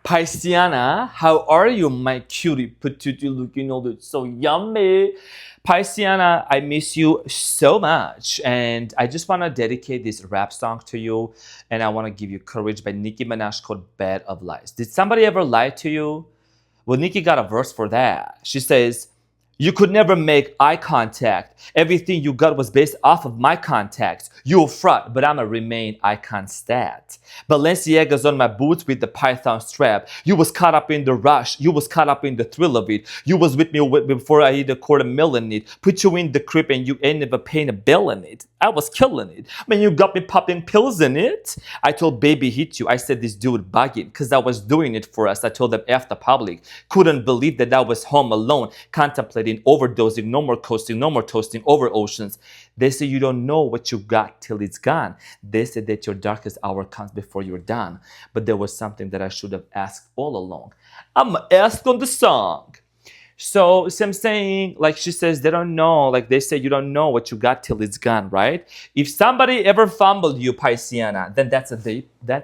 Pisciana, how are you, my cutie patootie looking all it's so yummy. Pisciana, I miss you so much. And I just want to dedicate this rap song to you. And I want to give you Courage by Nicki Minaj called Bed of Lies. Did somebody ever lie to you? Well, Nicki got a verse for that. She says, you could never make eye contact. Everything you got was based off of my contacts. You'll front, but I'ma remain icon stat. Balenciaga's on my boots with the python strap. You was caught up in the rush. You was caught up in the thrill of it. You was with me before I hit $250,000 in it. Put you in the crib and you ain't never paying a bill in it. I was killing it. Man, you got me popping pills in it. I told baby hit you. I said this dude bugging because I was doing it for us. I told them F the public. Couldn't believe that I was home alone, contemplating overdosing, no more coasting, no more toasting over oceans. They say you don't know what you got till it's gone. They say that your darkest hour comes before you're done. But there was something that I should have asked all along. I'm asked on the song. So I'm saying, like she says, they don't know, like they say you don't know what you got till it's gone, right? If somebody ever fumbled you, Pisciana, then that's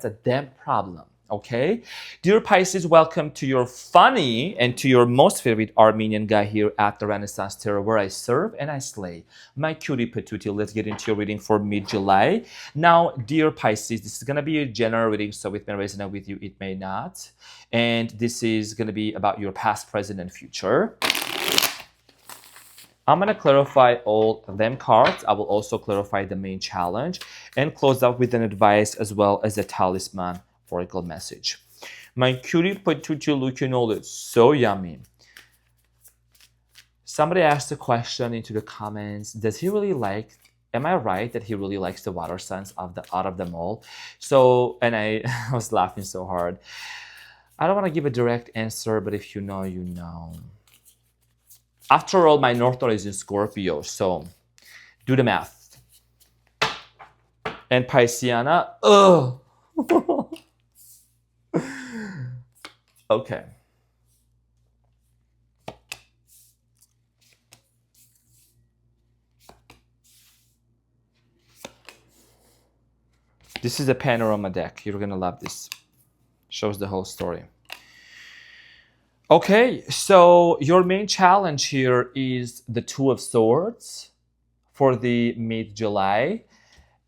a damn problem. Okay? Dear Pisces, welcome to your funny and to your most favorite Armenian guy here at the Renaissance Tarot, where I serve and I slay. My cutie patootie, let's get into your reading for mid-July. Now, dear Pisces, this is going to be a general reading, so it may resonate with you, it may not. And this is going to be about your past, present, and future. I'm going to clarify all of them cards. I will also clarify the main challenge and close out with an advice as well as a talisman oracle message. My cutie patootie looking all it's so yummy. Somebody asked a question into the comments. Does he really like, am I right that he really likes the water signs out of them all? So, and I was laughing so hard. I don't want to give a direct answer, but if you know, you know. After all, my North Node is in Scorpio, so do the math. And Pisciana, ugh. Okay. This is a panorama deck. You're gonna love this. Shows the whole story. Okay, so your main challenge here is the Two of Swords for the mid-July.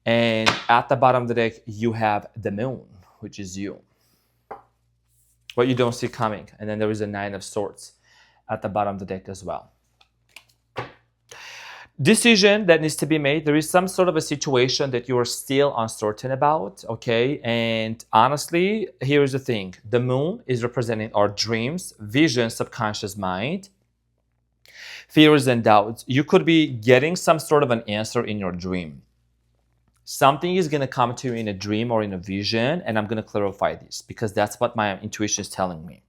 And at the bottom of the deck, you have the Moon, which is you. What you don't see coming. And then there is a Nine of Swords at the bottom of the deck as well. Decision that needs to be made. There is some sort of a situation that you are still uncertain about, okay? And honestly, here's the thing. The Moon is representing our dreams, vision, subconscious mind, fears and doubts. You could be getting some sort of an answer in your dream. Something is going to come to you in a dream or in a vision, and I'm going to clarify this because that's what my intuition is telling me.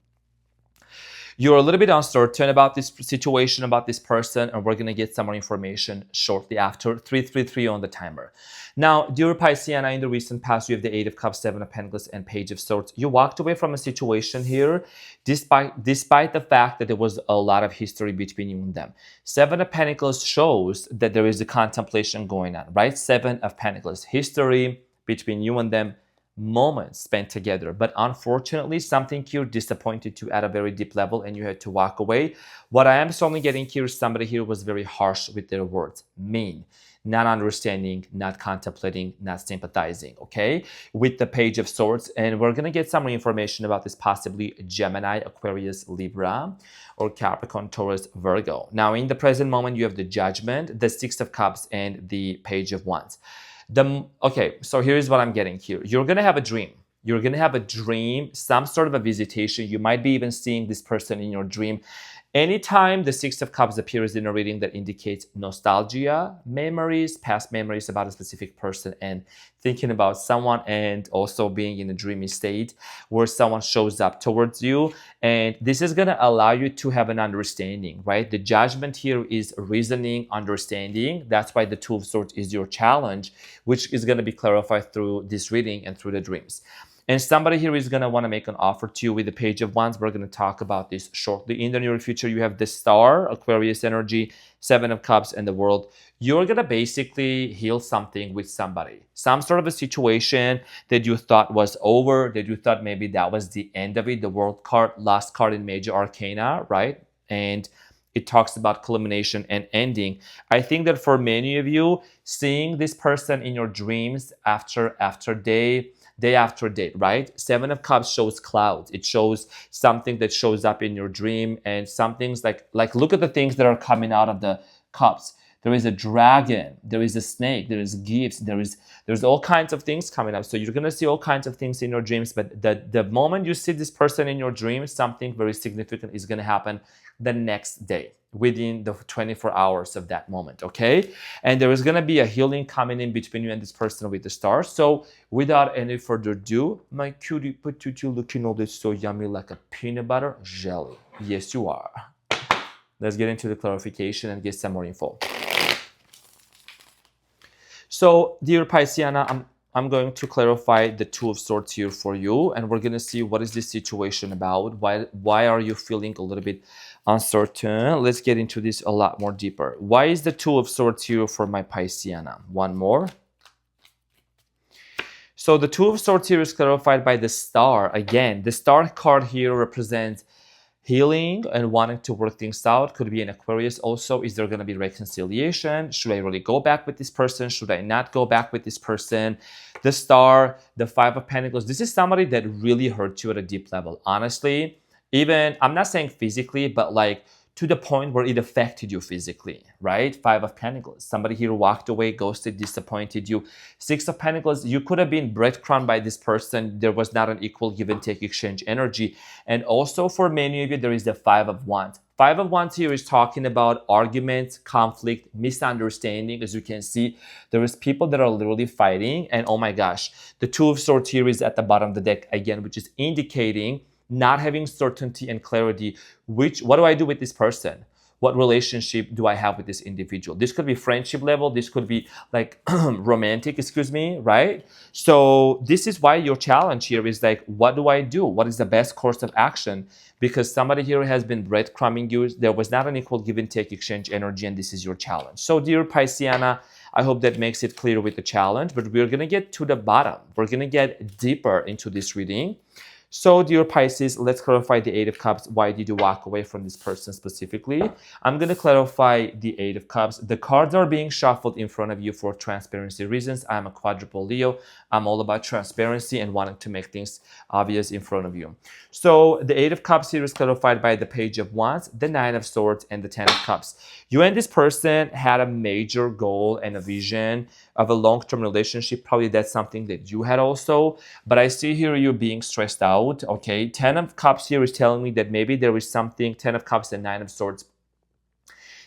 You're a little bit uncertain about this situation, about this person, and we're going to get some more information shortly after. 333 on the timer. Now, dear Pisciana, in the recent past, you have the Eight of Cups, Seven of Pentacles, and Page of Swords. You walked away from a situation here despite the fact that there was a lot of history between you and them. Seven of Pentacles shows that there is a contemplation going on, right? Seven of Pentacles, history between you and them, moments spent together, but unfortunately something here disappointed you at a very deep level and you had to walk away. What I am certainly getting here is somebody here was very harsh with their words, mean, not understanding, not contemplating, not sympathizing, okay, with the Page of Swords. And we're going to get some more information about this, possibly Gemini, Aquarius, Libra, or Capricorn, Taurus, Virgo. Now in the present moment you have the Judgment, the Six of Cups, and the Page of Wands. Okay, so here's what I'm getting here. You're going to have a dream. You're going to have a dream, some sort of a visitation. You might be even seeing this person in your dream. Anytime the Six of Cups appears in a reading, that indicates nostalgia, memories, past memories about a specific person, and thinking about someone, and also being in a dreamy state where someone shows up towards you. And this is going to allow you to have an understanding, right? The Judgment here is reasoning, understanding. That's why the Two of Swords is your challenge, which is going to be clarified through this reading and through the dreams. And somebody here is going to want to make an offer to you with the Page of Wands. We're going to talk about this shortly. In the near future, you have the Star, Aquarius energy, Seven of Cups, and the World. You're going to basically heal something with somebody. Some sort of a situation that you thought was over, that you thought maybe that was the end of it. The World card, last card in Major Arcana, right? And it talks about culmination and ending. I think that for many of you, seeing this person in your dreams after day after day, right? Seven of Cups shows clouds. It shows something that shows up in your dream, and some things like look at the things that are coming out of the cups. There is a dragon, there is a snake, there is gifts, there's all kinds of things coming up. So you're gonna see all kinds of things in your dreams, but the moment you see this person in your dreams, something very significant is gonna happen the next day, within the 24 hours of that moment, okay? And there is going to be a healing coming in between you and this person with the Star. So without any further ado, my cutie patootie looking all this so yummy like a peanut butter jelly. Yes, you are. Let's get into the clarification and get some more info. So, dear Pisceana, I'm going to clarify the Two of Swords here for you, and we're going to see what is this situation about. Why are you feeling a little bit uncertain? Let's get into this a lot more deeper. Why is the Two of Swords here for my Pisceana? One more. So the Two of Swords here is clarified by the Star. Again, the Star card here represents healing and wanting to work things out. Could be an Aquarius also. Is there going to be reconciliation? Should I really go back with this person? Should I not go back with this person? The Star, the Five of Pentacles. This is somebody that really hurt you at a deep level. Honestly, even, I'm not saying physically, but like to the point where it affected you physically, right? Five of Pentacles. Somebody here walked away, ghosted, disappointed you. Six of Pentacles, you could have been breadcrumbed by this person. There was not an equal give and take exchange energy. And also for many of you, there is the Five of Wands. Five of Wands here is talking about arguments, conflict, misunderstanding. As you can see, there is people that are literally fighting. And oh my gosh, the Two of Swords here is at the bottom of the deck again, which is indicating not having certainty and clarity. What do I do with this person? What relationship do I have with this individual? This could be friendship level. This could be like romantic, excuse me, right? So this is why your challenge here is like, what do I do? What is the best course of action? Because somebody here has been breadcrumbing you. There was not an equal give and take exchange energy, and this is your challenge. So dear Pisceana, I hope that makes it clear with the challenge, but we're going to get to the bottom. We're going to get deeper into this reading. So, dear Pisces, let's clarify the Eight of Cups. Why did you walk away from this person specifically? I'm going to clarify the Eight of Cups. The cards are being shuffled in front of you for transparency reasons. I'm a quadruple Leo. I'm all about transparency and wanting to make things obvious in front of you. So, the Eight of Cups here is clarified by the Page of Wands, the Nine of Swords, and the Ten of Cups. You and this person had a major goal and a vision of a long-term relationship. Probably that's something that you had also. But I see here you being stressed out. Okay, Ten of Cups here is telling me that maybe there is something, Ten of Cups and Nine of Swords,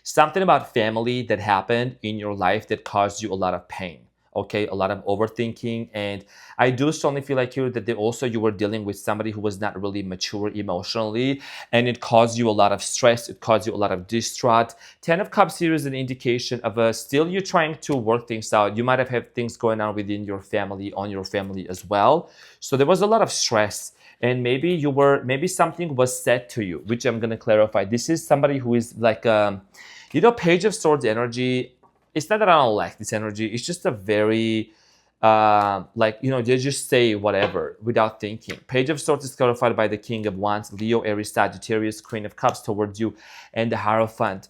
something about family that happened in your life that caused you a lot of pain. Okay, a lot of overthinking. And I do strongly feel like here that you were dealing with somebody who was not really mature emotionally, and it caused you a lot of stress. It caused you a lot of distraught. Ten of Cups here is an indication of still you trying to work things out. You might have had things going on within your family, on your family as well. So there was a lot of stress. And maybe something was said to you, which I'm going to clarify. This is somebody who is like, Page of Swords energy. It's not that I don't like this energy. It's just a very, they just say whatever without thinking. Page of Swords is clarified by the King of Wands, Leo, Aries, Sagittarius, Queen of Cups towards you, and the Hierophant.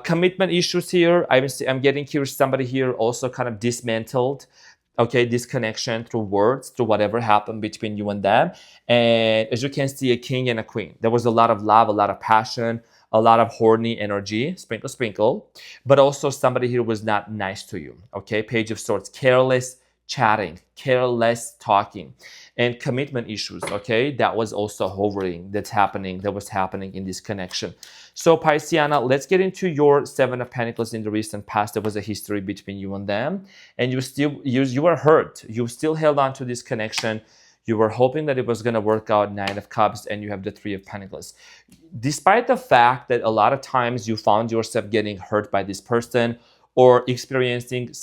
Commitment issues here. I'm getting here somebody here also kind of dismantled. Okay, this connection through words, through whatever happened between you and them. And as you can see, a king and a queen. There was a lot of love, a lot of passion, a lot of horny energy, sprinkle, sprinkle. But also somebody here was not nice to you. Okay, Page of Swords, careless chatting, careless talking, and commitment issues. Okay, that was also hovering. That was happening in this connection. So Pisceana, let's get into your Seven of Pentacles in the recent past. There was a history between you and them, and you were hurt. You still held on to this connection. You were hoping that it was going to work out. Nine of Cups, and you have the Three of Pentacles. Despite the fact that a lot of times you found yourself getting hurt by this person or experiencing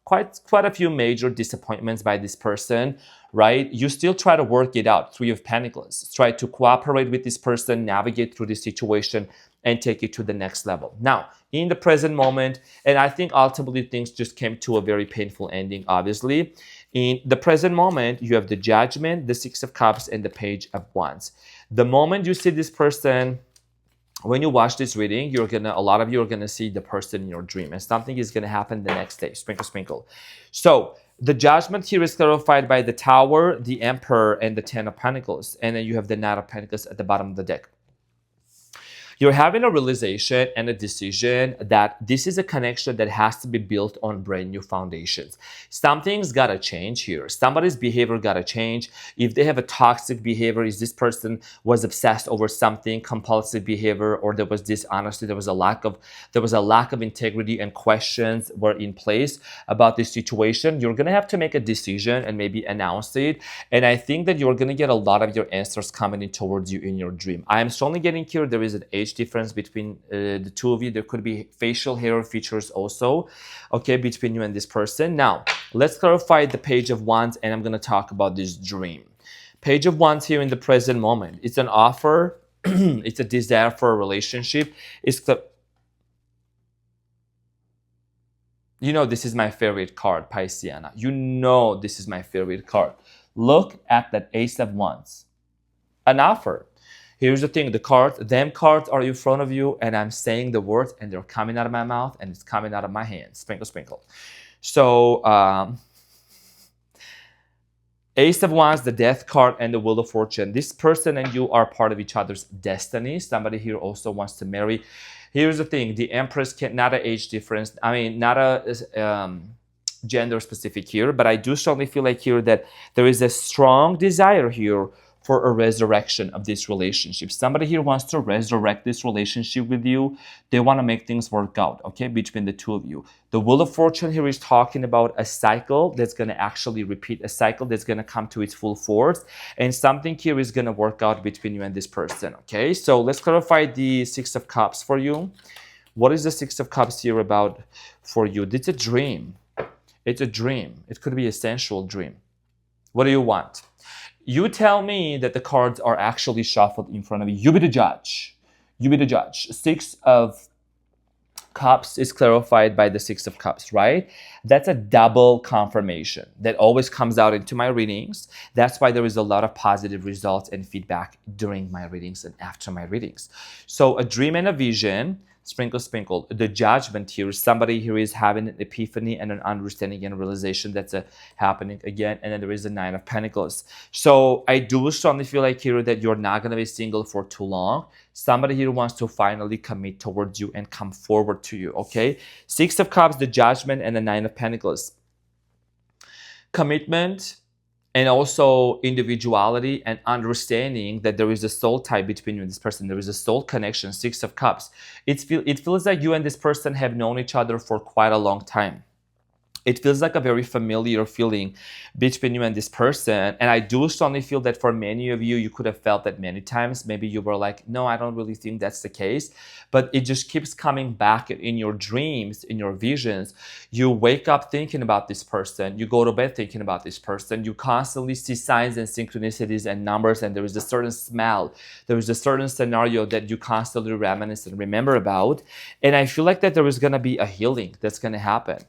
quite a few major disappointments by this person, right? You still try to work it out. Three of Pentacles. Try to cooperate with this person, navigate through this situation, and take it to the next level. Now, in the present moment, and I think ultimately things just came to a very painful ending, obviously. In the present moment, you have the Judgment, the Six of Cups, and the Page of Wands. The moment you see this person, when you watch this reading, a lot of you are gonna see the person in your dream, and something is gonna happen the next day. Sprinkle, sprinkle. So the Judgment here is clarified by the Tower, the Emperor, and the Ten of Pentacles, and then you have the Knight of Pentacles at the bottom of the deck. You're having a realization and a decision that this is a connection that has to be built on brand new foundations. Something's got to change here. Somebody's behavior got to change. If they have a toxic behavior, is this person was obsessed over something, compulsive behavior, or there was dishonesty, there was a lack of integrity, and questions were in place about this situation, you're going to have to make a decision and maybe announce it. And I think that you're going to get a lot of your answers coming in towards you in your dream. I am strongly getting here there is an age difference between the two of you. There could be facial hair features also, okay, between you and this person. Now, let's clarify the Page of Wands, and I'm going to talk about this dream. Page of Wands here in the present moment. It's an offer. It's a desire for a relationship. You know this is my favorite card, Pisceana. You know this is my favorite card. Look at that Ace of Wands. An offer. Here's the thing, them cards are in front of you, and I'm saying the words, and they're coming out of my mouth, and it's coming out of my hands. Sprinkle, sprinkle. So, Ace of Wands, the Death card, and the Wheel of Fortune. This person and you are part of each other's destiny. Somebody here also wants to marry. Here's the thing, the Empress not an age difference. I mean, not a gender specific here, but I do strongly feel like here that there is a strong desire here for a resurrection of this relationship. Somebody here wants to resurrect this relationship with you. They want to make things work out, okay, between the two of you. The Wheel of Fortune here is talking about a cycle that's going to actually repeat, a cycle that's going to come to its full force, and something here is going to work out between you and this person, okay? So let's clarify the Six of Cups for you. What is the Six of Cups here about for you? It's a dream. It's a dream. It could be a sensual dream. What do you want? You tell me that the cards are actually shuffled in front of you. You be the judge. You be the judge. Six of Cups is clarified by the Six of Cups, right? That's a double confirmation that always comes out into my readings. That's why there is a lot of positive results and feedback during my readings and after my readings. So a dream and a vision, sprinkle, sprinkle. The Judgment here, somebody here is having an epiphany and an understanding and a realization that's happening again. And then there is the Nine of Pentacles. So I do strongly feel like here that you're not going to be single for too long. Somebody here wants to finally commit towards you and come forward to you, okay? Six of Cups, the Judgment, and the Nine of Pentacles. Commitment, and also individuality and understanding that there is a soul tie between you and this person. There is a soul connection, Six of Cups. It feels like you and this person have known each other for quite a long time. It feels like a very familiar feeling between you and this person. And I do strongly feel that for many of you, you could have felt that many times. Maybe you were like, no, I don't really think that's the case. But it just keeps coming back in your dreams, in your visions. You wake up thinking about this person. You go to bed thinking about this person. You constantly see signs and synchronicities and numbers. And there is a certain smell. There is a certain scenario that you constantly reminisce and remember about. And I feel like that there is going to be a healing that's going to happen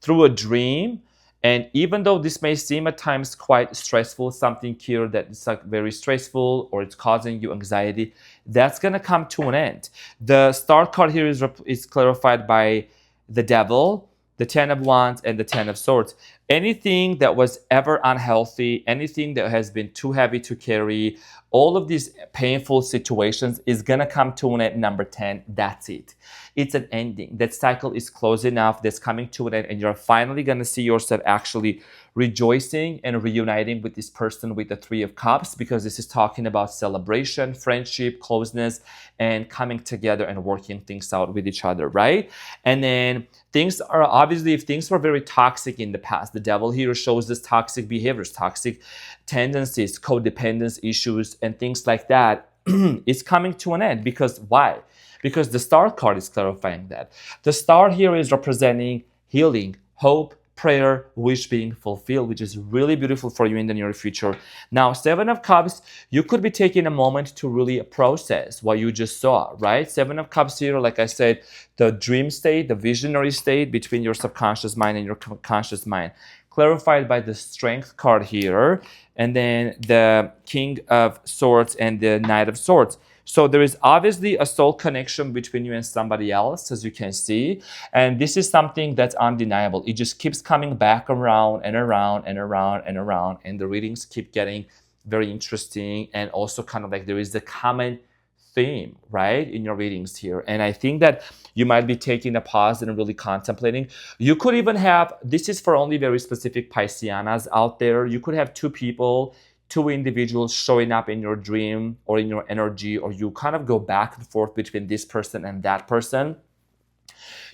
through a dream. And even though this may seem at times quite stressful, something here that is like very stressful or it's causing you anxiety, that's going to come to an end. The Star card here is clarified by the Devil, the Ten of Wands, and the Ten of Swords. Anything that was ever unhealthy, anything that has been too heavy to carry, all of these painful situations is going to come to an end. Number 10, that's it. It's an ending. That cycle is close enough. That's coming to an end. And you're finally going to see yourself actually rejoicing and reuniting with this person with the Three of Cups, because this is talking about celebration, friendship, closeness, and coming together and working things out with each other, right? And then things are obviously, if things were very toxic in the past, the Devil here shows this toxic behaviors, toxic tendencies, codependence issues, and things like that. It's coming to an end. Because why? Because the Star card is clarifying that. The Star here is representing healing, hope, prayer, wish being fulfilled, which is really beautiful for you in the near future. Now, Seven of Cups, you could be taking a moment to really process what you just saw, right? Seven of Cups here, like I said, the dream state, the visionary state between your subconscious mind and your conscious mind, clarified by the Strength card here, and then the King of Swords and the Knight of Swords. So there is obviously a soul connection between you and somebody else, as you can see. And this is something that's undeniable. It just keeps coming back around and around and around and around. And the readings keep getting very interesting. And also kind of like there is the common theme, right, in your readings here. And I think that you might be taking a pause and really contemplating. You could even have, this is for only very specific Pisceanas out there. You could have two people, two individuals showing up in your dream or in your energy, or you kind of go back and forth between this person and that person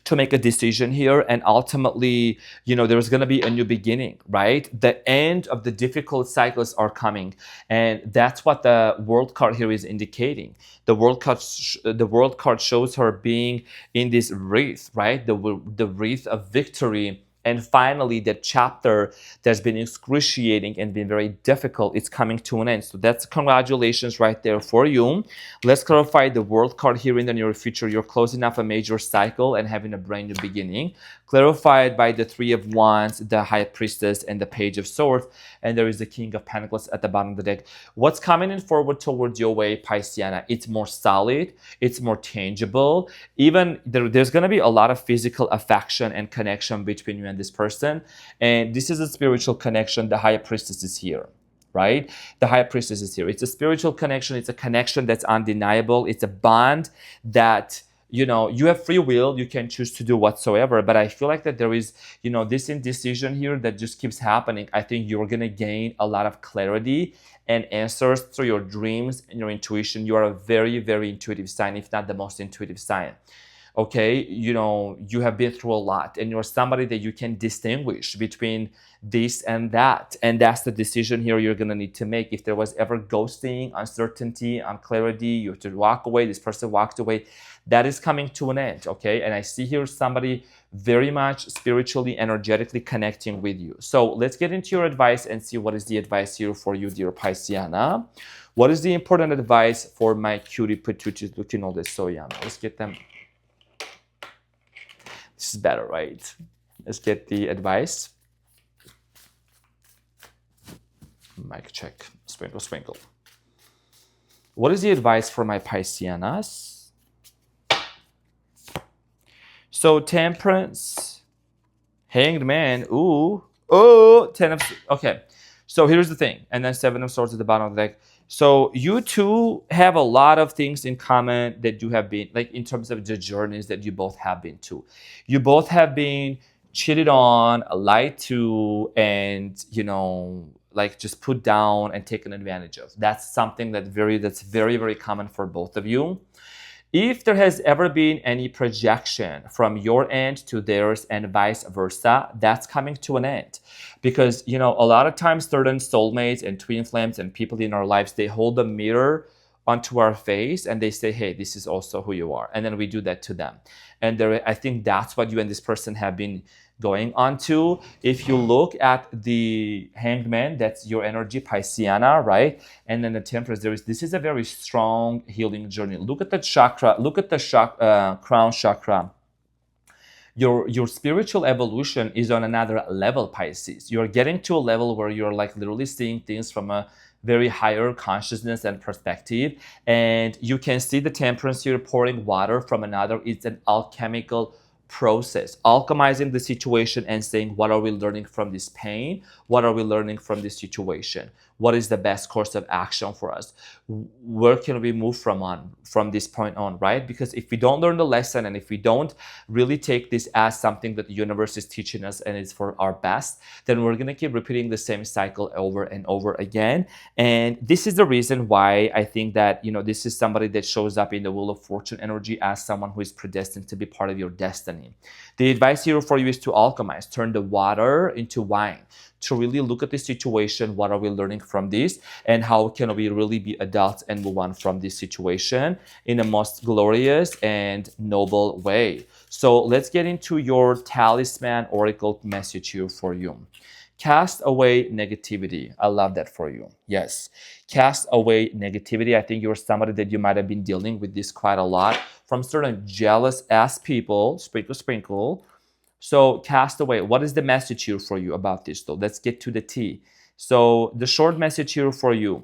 to make a decision here. And ultimately, there's going to be a new beginning, right? The end of the difficult cycles are coming. And that's what the world card here is indicating. The world card shows her being in this wreath, right? The wreath of victory. And finally, the chapter that's been excruciating and been very difficult, it's coming to an end. So that's congratulations right there for you. Let's clarify the world card here in the near future. You're closing off a major cycle and having a brand new beginning. Clarified by the Three of Wands, the High Priestess, and the Page of Swords. And there is the King of Pentacles at the bottom of the deck. What's coming in forward towards your way, Pisceana? It's more solid. It's more tangible. Even there's going to be a lot of physical affection and connection between you and this person. And this is a spiritual connection. The High Priestess is here, right? The High Priestess is here. It's a spiritual connection. It's a connection that's undeniable. It's a bond that, you have free will. You can choose to do whatsoever. But I feel like that there is, this indecision here that just keeps happening. I think you're going to gain a lot of clarity and answers through your dreams and your intuition. You are a very, very intuitive sign, if not the most intuitive sign. Okay, you have been through a lot, and you're somebody that you can distinguish between this and that. And that's the decision here you're going to need to make. If there was ever ghosting, uncertainty, unclarity, you have to walk away. This person walked away. That is coming to an end, okay? And I see here somebody very much spiritually, energetically connecting with you. So let's get into your advice and see what is the advice here for you, dear Pisceana. What is the important advice for my cutie patoochies looking all this so yummy? Let's get them. This is better, right? Let's get the advice. Mic check. Sprinkle, sprinkle. What is the advice for my Pisceanas? So Temperance, Hanged Man, ooh, oh, 10 of, okay. So here's the thing. And then 7 of Swords at the bottom of the deck. So you two have a lot of things in common that you have been, like in terms of the journeys that you both have been to. You both have been cheated on, lied to, and, like just put down and taken advantage of. That's something that's very, very common for both of you. If there has ever been any projection from your end to theirs and vice versa, that's coming to an end. Because, a lot of times certain soulmates and twin flames and people in our lives, they hold a mirror onto our face and they say, hey, this is also who you are. And then we do that to them. And I think that's what you and this person have been going on to. If you look at the Hanged Man, that's your energy, Pisceana, right? And then the Temperance, this is a very strong healing journey. Look at the chakra, look at the crown chakra. Your spiritual evolution is on another level, Pisces. You're getting to a level where you're like literally seeing things from a very higher consciousness and perspective. And you can see the Temperance here pouring water from another. It's an alchemical process, alchemizing the situation and saying, what are we learning from this pain? What are we learning from this situation? What is the best course of action for us? Where can we move from this point on, right? Because if we don't learn the lesson and if we don't really take this as something that the universe is teaching us and it's for our best, then we're going to keep repeating the same cycle over and over again. And this is the reason why I think that, this is somebody that shows up in the Wheel of Fortune energy as someone who is predestined to be part of your destiny. The advice here for you is to alchemize, turn the water into wine. to really look at the situation. What are we learning from this? And how can we really be adults and move on from this situation in the most glorious and noble way? So let's get into your talisman oracle message here for you. Cast away negativity. I love that for you. Yes. Cast away negativity. I think you're somebody that you might have been dealing with this quite a lot from certain jealous ass people. Sprinkle, sprinkle. So cast away. What is the message here for you about this though? Let's get to the tea. So the short message here for you.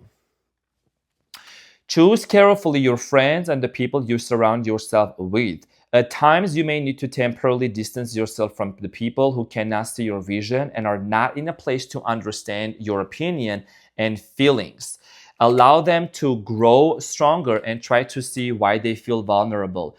Choose carefully your friends and the people you surround yourself with. At times, you may need to temporarily distance yourself from the people who cannot see your vision and are not in a place to understand your opinion and feelings. Allow them to grow stronger and try to see why they feel vulnerable.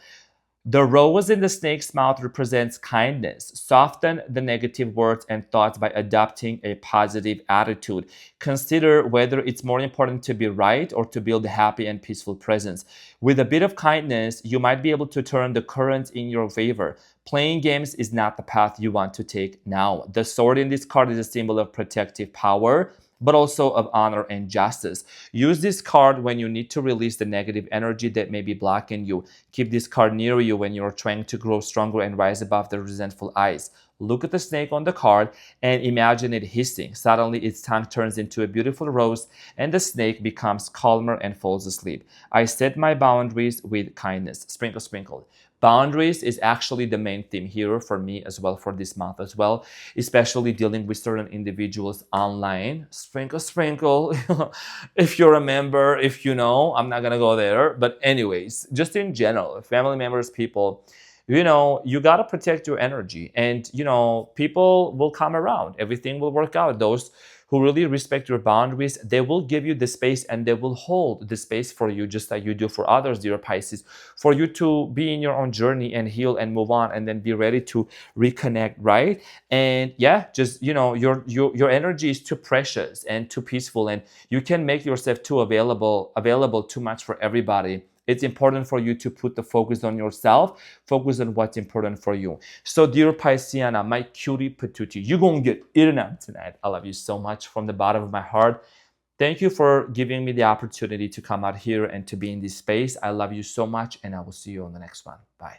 The rose in the snake's mouth represents kindness. Soften the negative words and thoughts by adopting a positive attitude. Consider whether it's more important to be right or to build a happy and peaceful presence. With a bit of kindness, you might be able to turn the current in your favor. Playing games is not the path you want to take now. The sword in this card is a symbol of protective power, but also of honor and justice. Use this card when you need to release the negative energy that may be blocking you. Keep this card near you when you're trying to grow stronger and rise above the resentful eyes. Look at the snake on the card and imagine it hissing. Suddenly, its tongue turns into a beautiful rose and the snake becomes calmer and falls asleep. I set my boundaries with kindness. Sprinkle, sprinkle. Boundaries is actually the main theme here for me as well for this month as well, especially dealing with certain individuals online. Sprinkle, sprinkle. If you're a member, if you know, I'm not gonna go there. But anyways, just in general, family members, people, you got to protect your energy and, people will come around. Everything will work out. Those who really respect your boundaries, they will give you the space and they will hold the space for you just like you do for others, dear Pisces, for you to be in your own journey and heal and move on and then be ready to reconnect, right? And yeah, just, your energy is too precious and too peaceful and you can make yourself too available too much for everybody. It's important for you to put the focus on yourself, focus on what's important for you. So dear Pisceana, my cutie patootie, you're going to get eaten up tonight. I love you so much from the bottom of my heart. Thank you for giving me the opportunity to come out here and to be in this space. I love you so much and I will see you on the next one. Bye.